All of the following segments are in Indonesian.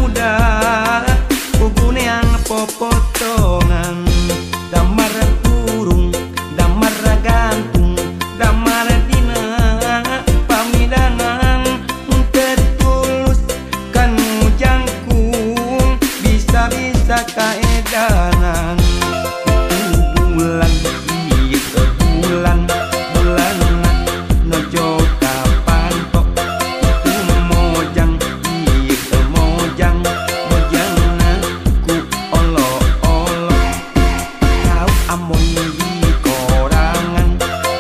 muda kuguneang popotongan damar kurung damar gantung damar dina pamidangan tertulus kan jangkung bisa-bisa kaedangan bulan iya bulan bulan nojo kapan tok itu mojang iya mojang mojang ku olo-olo kau amon di korangan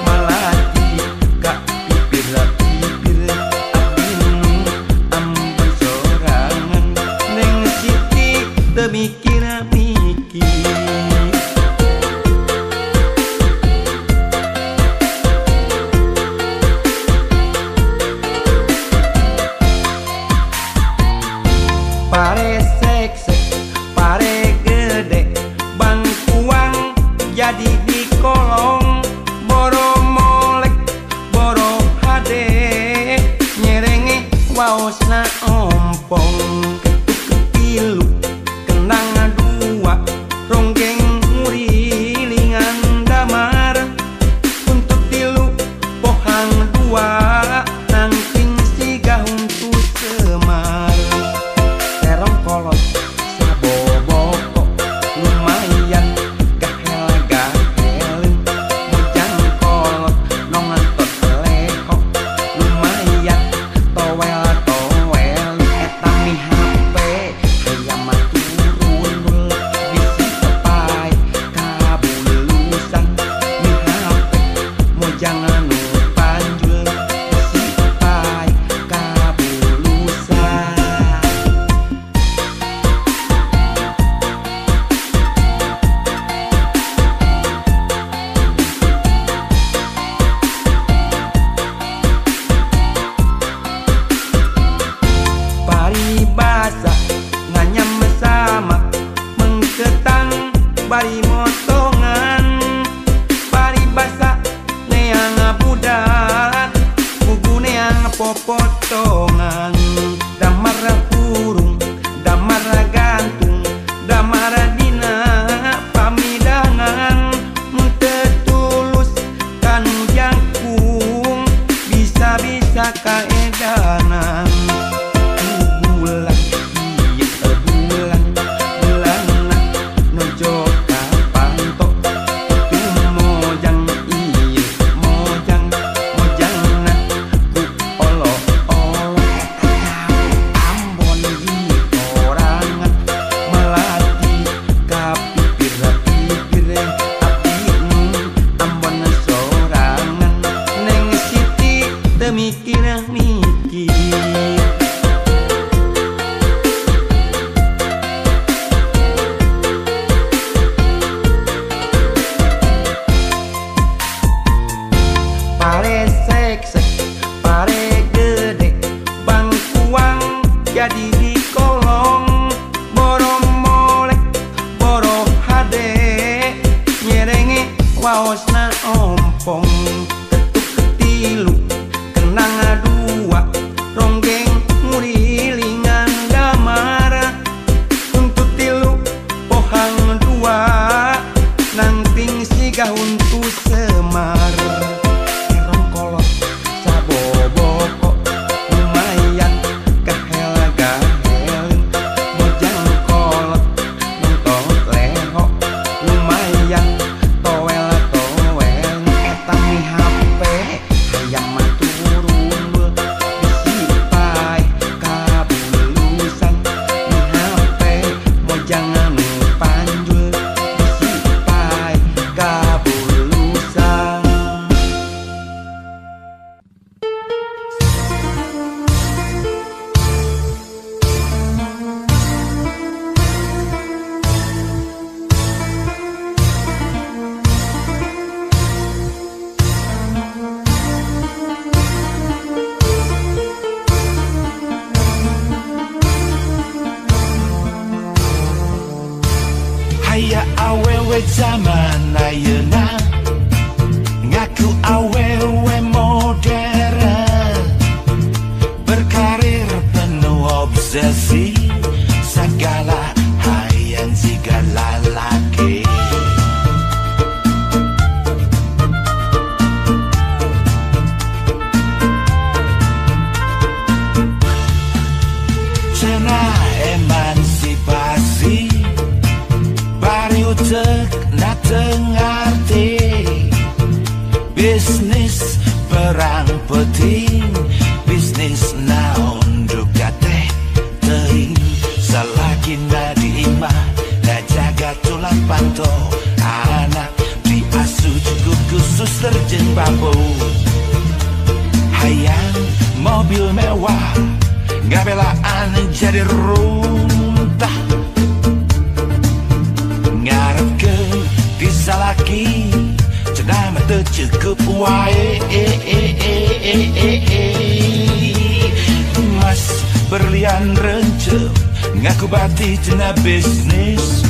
malah jika pipir-pipir abinu ambon sorangan neng siti temikir-mikir pare seksek, pare gede, bangkuang jadi di kolong, boro molek, boro hade, nyerenge waosna ompong, ketuk ketilu, kenang dua, ronggeng ngurilingan damar, untuk tilu, pohang dua, nangting siga untuk semar. Kolot saboboko lumayan gahel-gahelin mojang kolot nongantot leko lumayan towel-towel etami HP hayam turun bisi sepai kabulusan mi HP mojang anu panjul bisi sepai kabulusan. Paribasa nganyam sama mengketang bari motongan paribasa neang budak buku neang popotongan damar kurung damar gantung damar dina pamidangan tertulus kan jangkung bisa-bisa kaedanan bulan iya bulan bulan nojo kapan tok itu mojang iya mojang mojang ku olo-olo ambon di korangan melati kapipir-pipir abinu ambon sorangan neng siti temikir-mikir. Pare seksek, pare gede, bangkuang jadi di kolong, boro molek, boro hade, nyerenge waosna ompong, ketuk ketilu, kenang dua, ronggeng ngurilingan damar, untuk tilu, pohang dua, nangting siga untuk semar. Kolot saboboko lumayan gahel-gahelin mojang kolot nontot leho lumayan towel-towel etami HP hayam turun bisi pai kabulusan mi HP mojang anu panjul bisi pai kabulusan. Haya awewe zaman ayeuna ngaku awewe modern berkarir penuh obsesi segala hayang segala laki. Cenah emansipasi bari utek na tengarti bisnis perang penting bisnis naon juga teh teuing salaki na diimah na jaga tulang panto anak diasuh cukup khusus terjeng bambu hayang mobil mewah gabelaan jadi runtah ngarepkeun disalaki cenah mah teu cukup wae mas berlian rencep ngaku bati cenah bisnis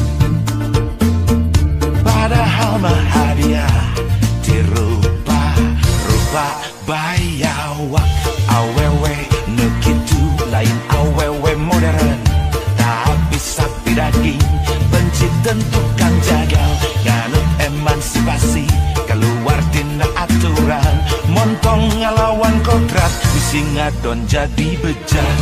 padahal mah hadiah dirupa-rupa bayawak awewe nu kitu lain awewe modern tapi sapi daging benci tentukan jagal nganut emansipasi keluar dina aturan montong ngalawan kodrat bisi ngadon jadi bejat.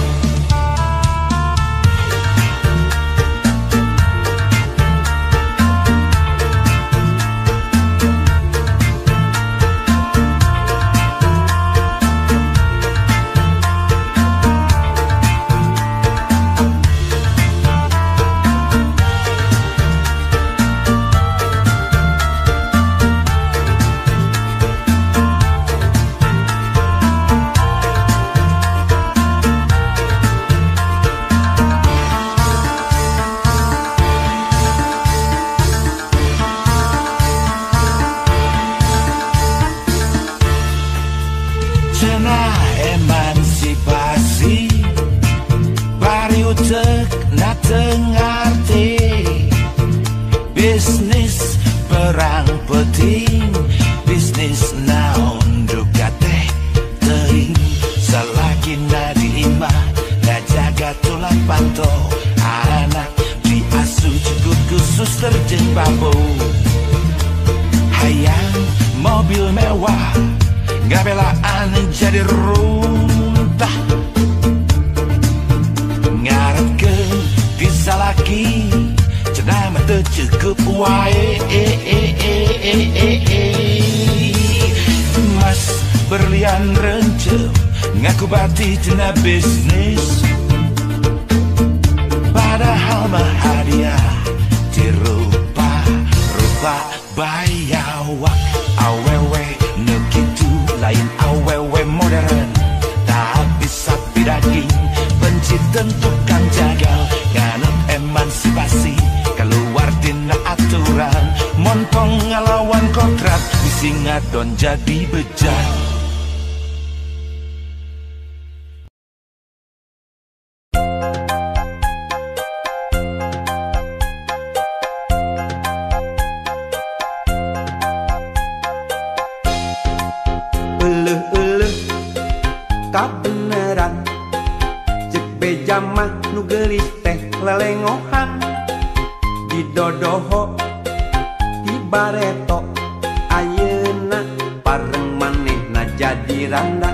Cenah emansipasi bari utek na tengarti bisnis perang penting bisnis naon juga teh teuing salaki na diimah na jaga tulang panto anak diasuh cukup khusus terjeng bambu hayang mobil mewah gabelaan jadi runtah ngarepkeun disalaki cenah mah teu cukup wae mas berlian rencep ngaku bati cenah bisnis padahal mah hadiah dirupa-rupa bayawak awewe nu kitu lain awewe modern tapi sapi daging benci tentukan jagal nganut emansipasi keluar dina aturan montong ngalawan kodrat bisi ngadon jadi bejat. Kabeneran cek beja mah nu geulis teh lelengohan di dodoho di bareto ayeuna pareng manehna jadi randa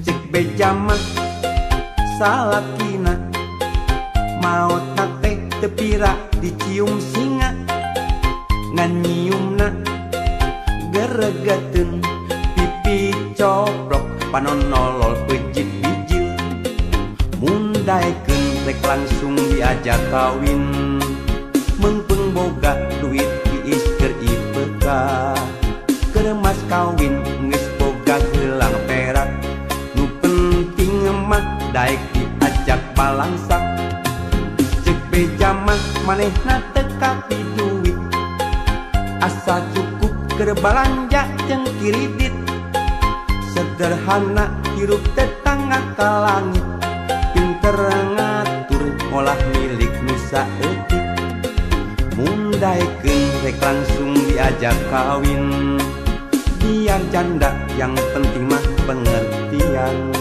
cek beja mah salakina maotna teh teu pira dicium singa ngan nyiumna geregeteun pipi coprok panonolol pejit bijil mundaikeun rek langsung diajak kawin mengpeng boga duit diis keur ipeka keur mas kawin geus boga gelang perak nu penting mah daek diajak balangsak cek beja mah manehna teu kapi duit asa cukup keur balanja jeung kiridit sederhana hirup tetangga ka langit pinter ngatur olah milik nusa eutik mundaikeun rek langsung diajak kawin biar janda yang penting mah pengertian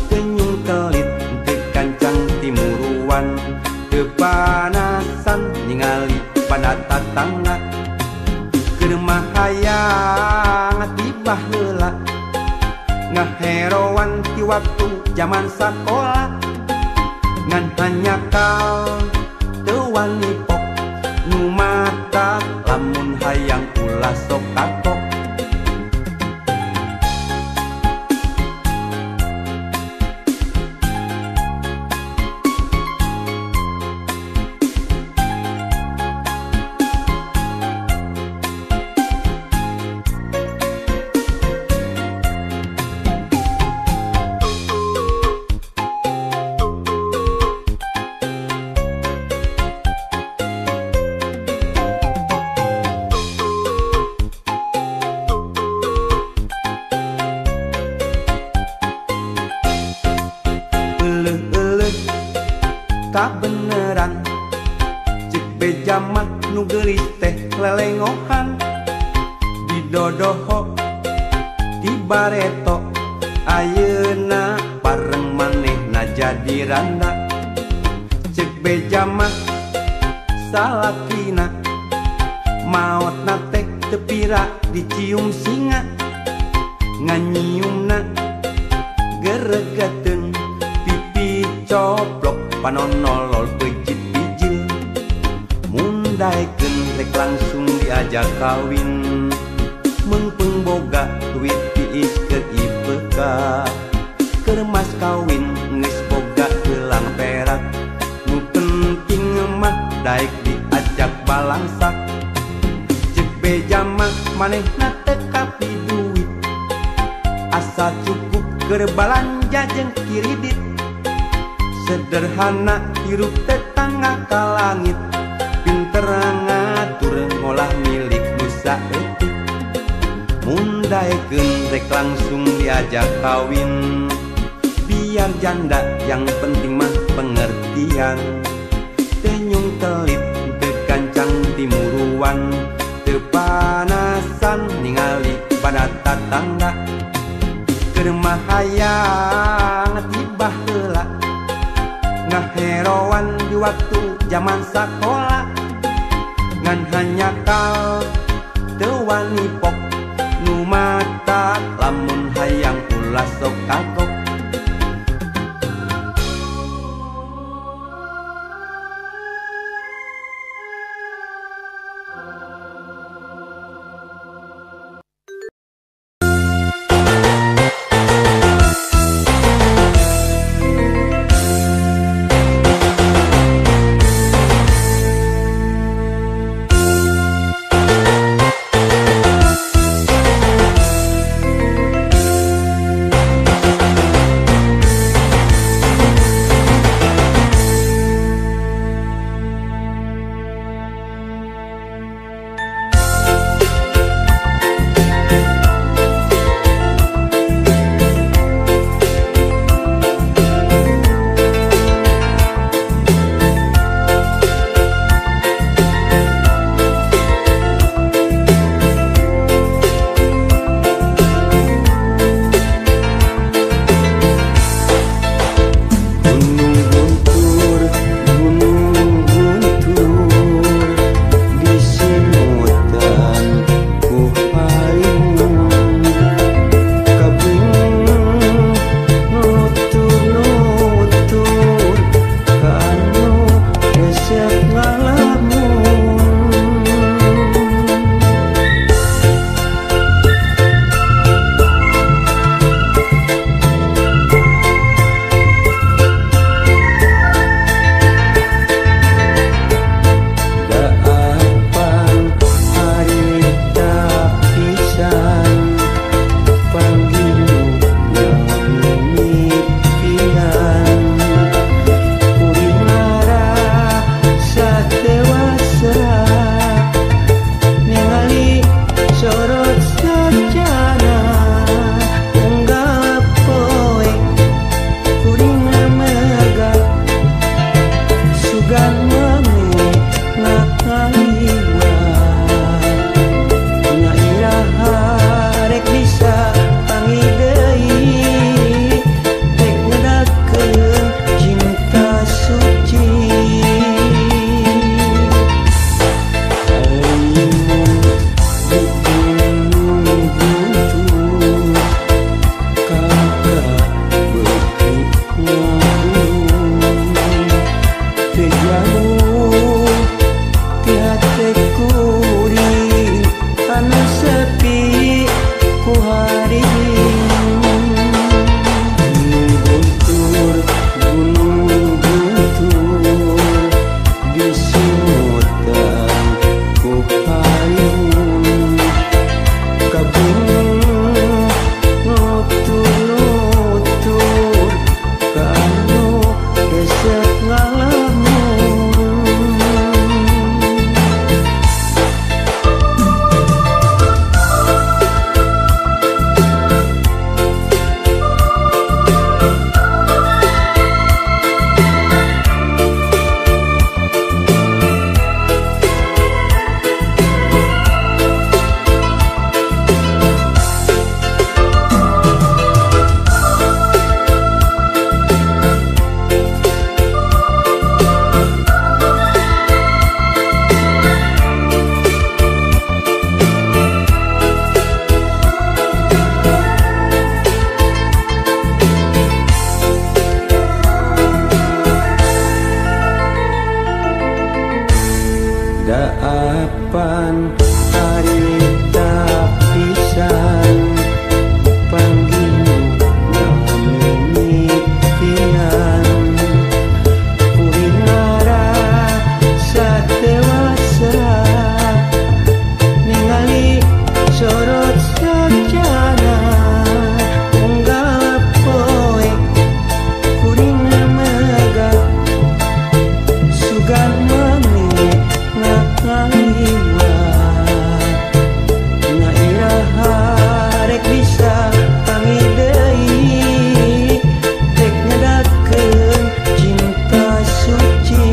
kenyung kelit teu kancang timuruan herowan teu panasan ningali pada tatangga keur mahayang tibah heula ngaherowan ti waktu zaman sakola ngan hanya kal teu wani pok nu mata lamun hayang ulah sok kapok kabeneran cek beja mah nu geulis teh lelengohan didodoho di bareto ayeuna bareng manehna jadi randa cek beja mah salakina maotna teh teu pira dicium singa nganyiumna geregeteun pipi coplok panonolol pejit bijil mundaikeun rek langsung diajak kawin mengpeng boga duit tiis keur IPK keur mas kawin geus boga gelang perak nu penting mah daek diajak balangsak cek beja mah manehna teu kapi duit asa cukup keur balanja jeung kiridit sederhana hirup tetangga ka langit pinter ngatur ngolah milik nusa eutik mundaikeun rek langsung diajak kawin biar janda yang penting mah pengertian teu nyung telit teu gancang timuruan teu panasan ningali pada tatangga keur mahayang tibah heula ngaherowan di waktu zaman sakola ngan hanya kal teu wani pok nu mata lamun hayang ulah sok kagok daapan harita pisan panggil mimitian kuringara satewasa ningali sorot sajana unggal poe kuring mega sugan mami ngaliwa ngairaha rek bisa pangideui rek ngedakeun cinta suci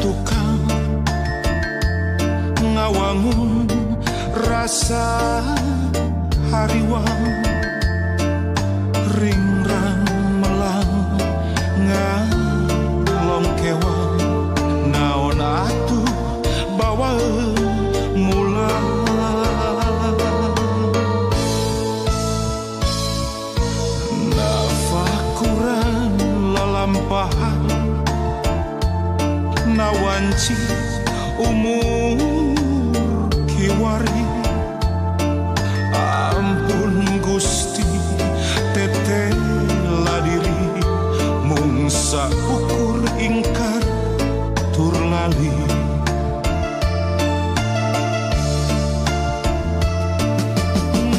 tukang ngawangun rasa hariwang ringrang melang ngalong kewang naon atuh bawa mulang nafakuran lalampahan nawanci umur kiwari ampun Gusti teteh ladiri mungsa ukur ingkar tur lali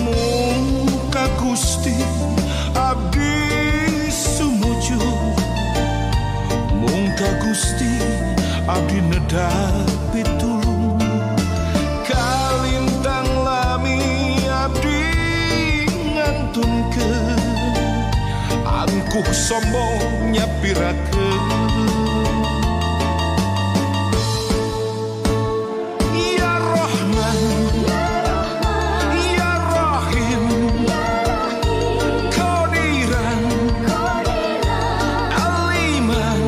muka Gusti abdi sumuju muka Gusti abdi nedapi tulung kalintang lami abdi ngantunkeun angkuh sombong nyapirakeun ya Rahman ya Rahim Qadiran Aliman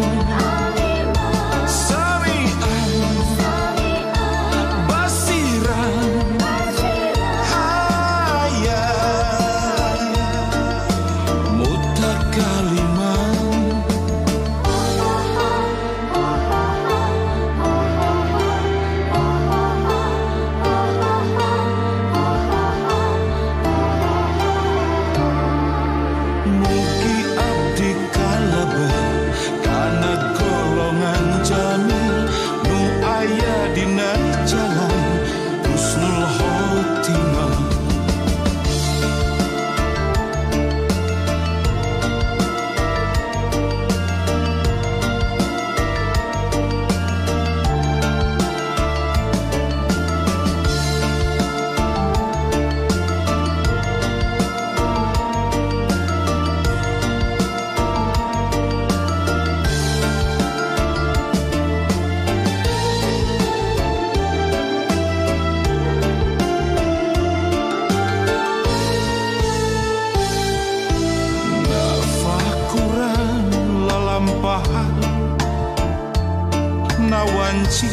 nawanci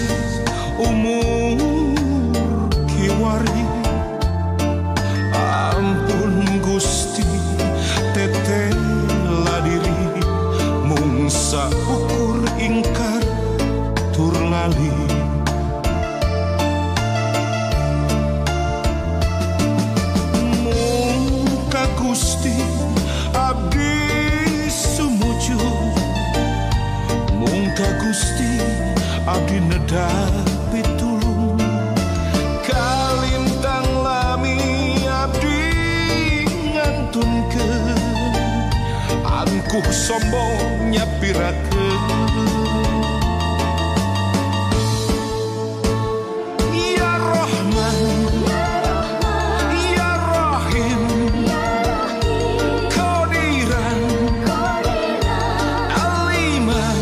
umur kiwari ampun Gusti teteh ladiri mungsa ukur ingkar tur lali muka Gusti abdi sumuju muka Gusti abdi nedapi tulung kalintang lami abdi ngantunkeun angkuh sombong nyapirakeun ya Rahman ya Rahim Qadiran Aliman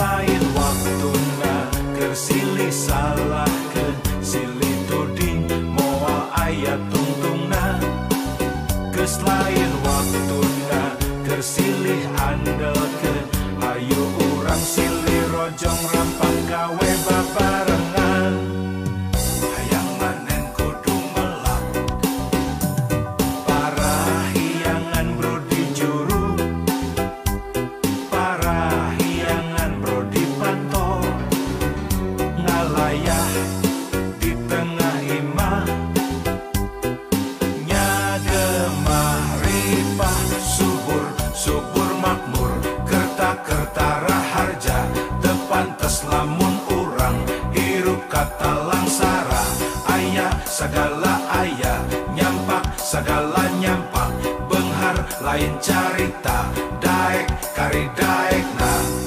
lain waktuna keur silih salahkeun silih tuding moal aya tungtungna geus lain waktuna keur silih andelkeun ayo urang silih rojong rampak gawe babarengan hayang manen kudu melak parahiyangan bro di juru parahiyangan bro di pantol ngalayah di tengah imah nyagemah ripah subur subur makmur kerta raharja tepantes lamun urang hirup kata langsara aya sagala aya nyampak sagala nyampak benghar lain carita daek kari daekna